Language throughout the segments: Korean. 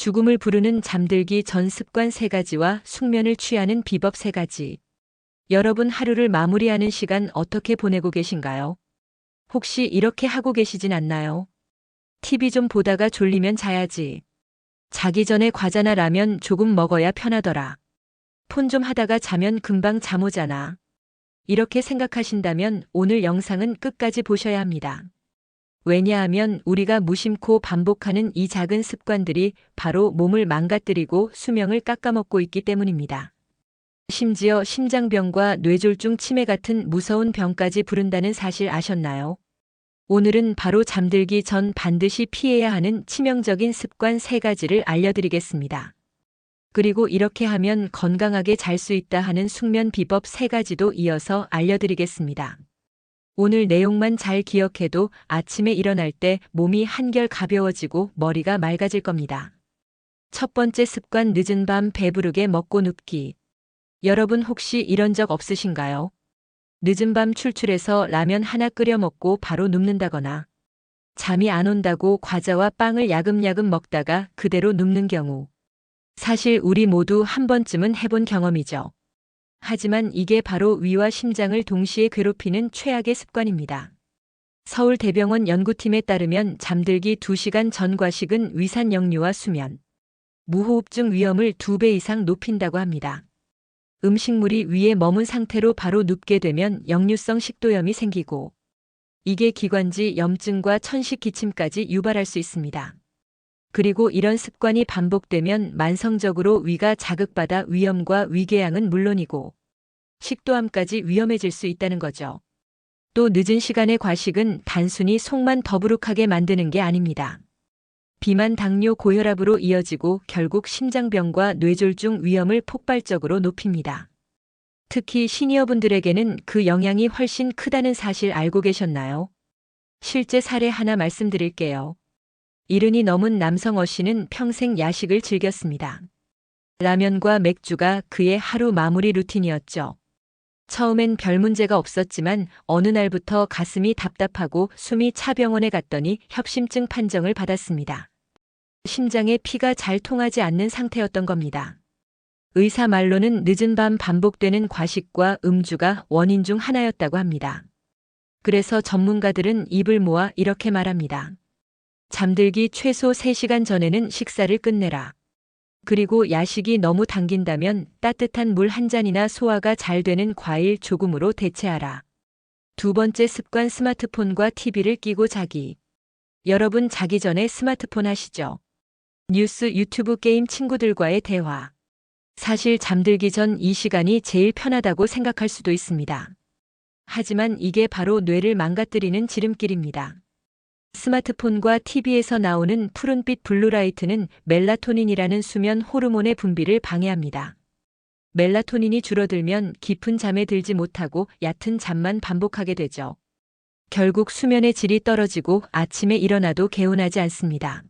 죽음을 부르는 잠들기 전 습관 3가지와 숙면을 취하는 비법 3가지. 여러분 하루를 마무리하는 시간 어떻게 보내고 계신가요? 혹시 이렇게 하고 계시진 않나요? TV 좀 보다가 졸리면 자야지. 자기 전에 과자나 라면 조금 먹어야 편하더라. 폰 좀 하다가 자면 금방 잠 오잖아. 이렇게 생각하신다면 오늘 영상은 끝까지 보셔야 합니다. 왜냐하면 우리가 무심코 반복하는 이 작은 습관들이 바로 몸을 망가뜨리고 수명을 깎아먹고 있기 때문입니다. 심지어 심장병과 뇌졸중 치매 같은 무서운 병까지 부른다는 사실 아셨나요? 오늘은 바로 잠들기 전 반드시 피해야 하는 치명적인 습관 3가지를 알려드리겠습니다. 그리고 이렇게 하면 건강하게 잘 수 있다 하는 숙면 비법 3가지도 이어서 알려드리겠습니다. 오늘 내용만 잘 기억해도 아침에 일어날 때 몸이 한결 가벼워지고 머리가 맑아질 겁니다. 첫 번째 습관, 늦은 밤 배부르게 먹고 눕기. 여러분 혹시 이런 적 없으신가요? 늦은 밤 출출해서 라면 하나 끓여 먹고 바로 눕는다거나 잠이 안 온다고 과자와 빵을 야금야금 먹다가 그대로 눕는 경우. 사실 우리 모두 한 번쯤은 해본 경험이죠. 하지만 이게 바로 위와 심장을 동시에 괴롭히는 최악의 습관입니다. 서울대병원 연구팀에 따르면 잠들기 2시간 전 과식은 위산 역류와 수면, 무호흡증 위험을 2배 이상 높인다고 합니다. 음식물이 위에 머문 상태로 바로 눕게 되면 역류성 식도염이 생기고 이게 기관지 염증과 천식 기침까지 유발할 수 있습니다. 그리고 이런 습관이 반복되면 만성적으로 위가 자극받아 위염과 위궤양은 물론이고 식도암까지 위험해질 수 있다는 거죠. 또 늦은 시간의 과식은 단순히 속만 더부룩하게 만드는 게 아닙니다. 비만, 당뇨, 고혈압으로 이어지고 결국 심장병과 뇌졸중 위험을 폭발적으로 높입니다. 특히 시니어분들에게는 그 영향이 훨씬 크다는 사실 알고 계셨나요? 실제 사례 하나 말씀드릴게요. 70이 넘은 남성 어씨는 평생 야식을 즐겼습니다. 라면과 맥주가 그의 하루 마무리 루틴이었죠. 처음엔 별 문제가 없었지만 어느 날부터 가슴이 답답하고 숨이 차 병원에 갔더니 협심증 판정을 받았습니다. 심장에 피가 잘 통하지 않는 상태였던 겁니다. 의사 말로는 늦은 밤 반복되는 과식과 음주가 원인 중 하나였다고 합니다. 그래서 전문가들은 입을 모아 이렇게 말합니다. 잠들기 최소 3시간 전에는 식사를 끝내라. 그리고 야식이 너무 당긴다면 따뜻한 물 한 잔이나 소화가 잘 되는 과일 조금으로 대체하라. 두 번째 습관, 스마트폰과 TV를 끼고 자기. 여러분 자기 전에 스마트폰 하시죠? 뉴스, 유튜브, 게임, 친구들과의 대화. 사실 잠들기 전 이 시간이 제일 편하다고 생각할 수도 있습니다. 하지만 이게 바로 뇌를 망가뜨리는 지름길입니다. 스마트폰과 TV에서 나오는 푸른빛 블루라이트는 멜라토닌이라는 수면 호르몬의 분비를 방해합니다. 멜라토닌이 줄어들면 깊은 잠에 들지 못하고 얕은 잠만 반복하게 되죠. 결국 수면의 질이 떨어지고 아침에 일어나도 개운하지 않습니다.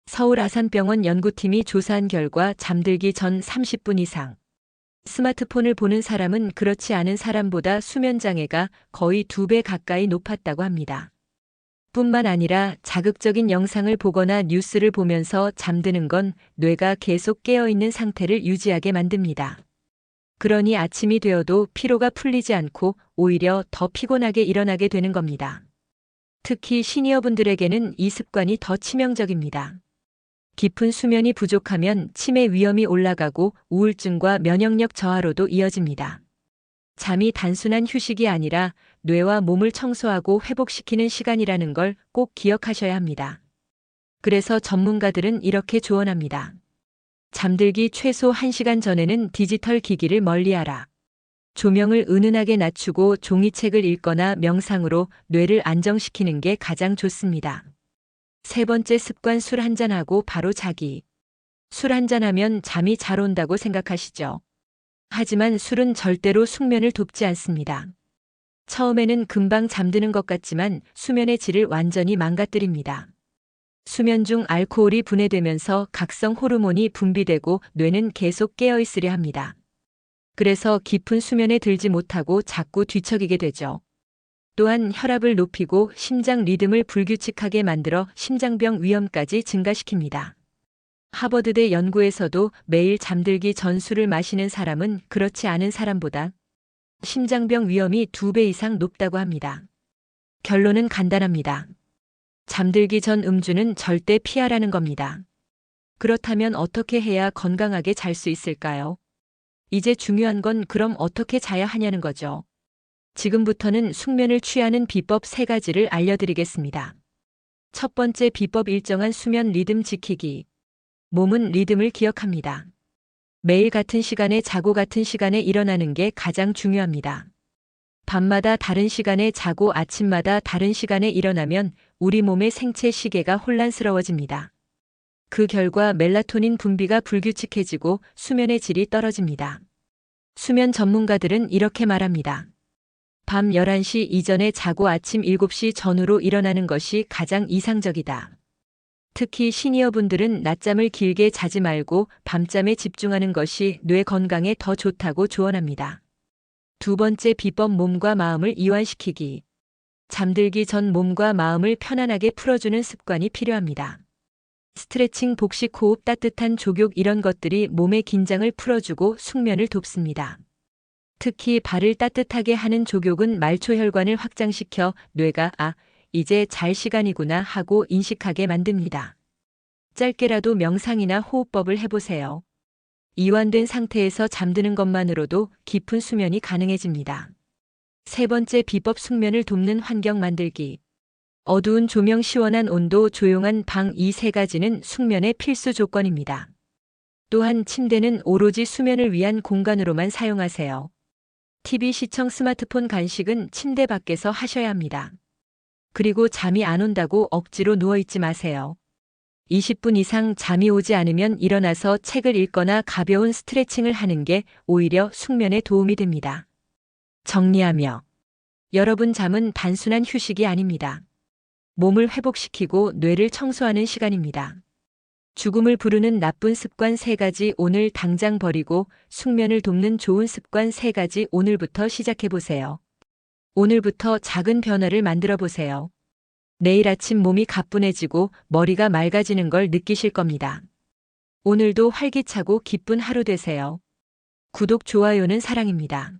서울 아산병원 연구팀이 조사한 결과 잠들기 전 30분 이상 스마트폰을 보는 사람은 그렇지 않은 사람보다 수면 장애가 거의 2배 가까이 높았다고 합니다. 뿐만 아니라 자극적인 영상을 보거나 뉴스를 보면서 잠드는 건 뇌가 계속 깨어있는 상태를 유지하게 만듭니다. 그러니 아침이 되어도 피로가 풀리지 않고 오히려 더 피곤하게 일어나게 되는 겁니다. 특히 시니어분들에게는 이 습관이 더 치명적입니다. 깊은 수면이 부족하면 치매 위험이 올라가고 우울증과 면역력 저하로도 이어집니다. 잠이 단순한 휴식이 아니라 뇌와 몸을 청소하고 회복시키는 시간이라는 걸 꼭 기억하셔야 합니다. 그래서 전문가들은 이렇게 조언합니다. 잠들기 최소 1시간 전에는 디지털 기기를 멀리하라. 조명을 은은하게 낮추고 종이책을 읽거나 명상으로 뇌를 안정시키는 게 가장 좋습니다. 세 번째 습관, 술 한잔하고 바로 자기. 술 한잔하면 잠이 잘 온다고 생각하시죠? 하지만 술은 절대로 숙면을 돕지 않습니다. 처음에는 금방 잠드는 것 같지만 수면의 질을 완전히 망가뜨립니다. 수면 중 알코올이 분해되면서 각성 호르몬이 분비되고 뇌는 계속 깨어 있으려 합니다. 그래서 깊은 수면에 들지 못하고 자꾸 뒤척이게 되죠. 또한 혈압을 높이고 심장 리듬을 불규칙하게 만들어 심장병 위험까지 증가시킵니다. 하버드대 연구에서도 매일 잠들기 전 술을 마시는 사람은 그렇지 않은 사람보다 심장병 위험이 2배 이상 높다고 합니다. 결론은 간단합니다. 잠들기 전 음주는 절대 피하라는 겁니다. 그렇다면 어떻게 해야 건강하게 잘 수 있을까요? 이제 중요한 건 그럼 어떻게 자야 하냐는 거죠. 지금부터는 숙면을 취하는 비법 3가지를 알려드리겠습니다. 첫 번째 비법, 일정한 수면 리듬 지키기. 몸은 리듬을 기억합니다. 매일 같은 시간에 자고 같은 시간에 일어나는 게 가장 중요합니다. 밤마다 다른 시간에 자고 아침마다 다른 시간에 일어나면 우리 몸의 생체 시계가 혼란스러워집니다. 그 결과 멜라토닌 분비가 불규칙해지고 수면의 질이 떨어집니다. 수면 전문가들은 이렇게 말합니다. 밤 11시 이전에 자고 아침 7시 전후로 일어나는 것이 가장 이상적이다. 특히 시니어분들은 낮잠을 길게 자지 말고 밤잠에 집중하는 것이 뇌 건강에 더 좋다고 조언합니다. 두 번째 비법, 몸과 마음을 이완시키기. 잠들기 전 몸과 마음을 편안하게 풀어주는 습관이 필요합니다. 스트레칭, 복식, 호흡, 따뜻한 족욕, 이런 것들이 몸의 긴장을 풀어주고 숙면을 돕습니다. 특히 발을 따뜻하게 하는 족욕은 말초혈관을 확장시켜 뇌가 이제 잘 시간이구나 하고 인식하게 만듭니다. 짧게라도 명상이나 호흡법을 해보세요. 이완된 상태에서 잠드는 것만으로도 깊은 수면이 가능해집니다. 세 번째 비법, 숙면을 돕는 환경 만들기. 어두운 조명, 시원한 온도, 조용한 방, 이 3가지는 숙면의 필수 조건입니다. 또한 침대는 오로지 수면을 위한 공간으로만 사용하세요. TV 시청, 스마트폰 간식은 침대 밖에서 하셔야 합니다. 그리고 잠이 안 온다고 억지로 누워있지 마세요. 20분 이상 잠이 오지 않으면 일어나서 책을 읽거나 가벼운 스트레칭을 하는 게 오히려 숙면에 도움이 됩니다. 정리하며, 여러분, 잠은 단순한 휴식이 아닙니다. 몸을 회복시키고 뇌를 청소하는 시간입니다. 죽음을 부르는 나쁜 습관 3가지 오늘 당장 버리고 숙면을 돕는 좋은 습관 3가지 오늘부터 시작해보세요. 오늘부터 작은 변화를 만들어 보세요. 내일 아침 몸이 가뿐해지고 머리가 맑아지는 걸 느끼실 겁니다. 오늘도 활기차고 기쁜 하루 되세요. 구독, 좋아요는 사랑입니다.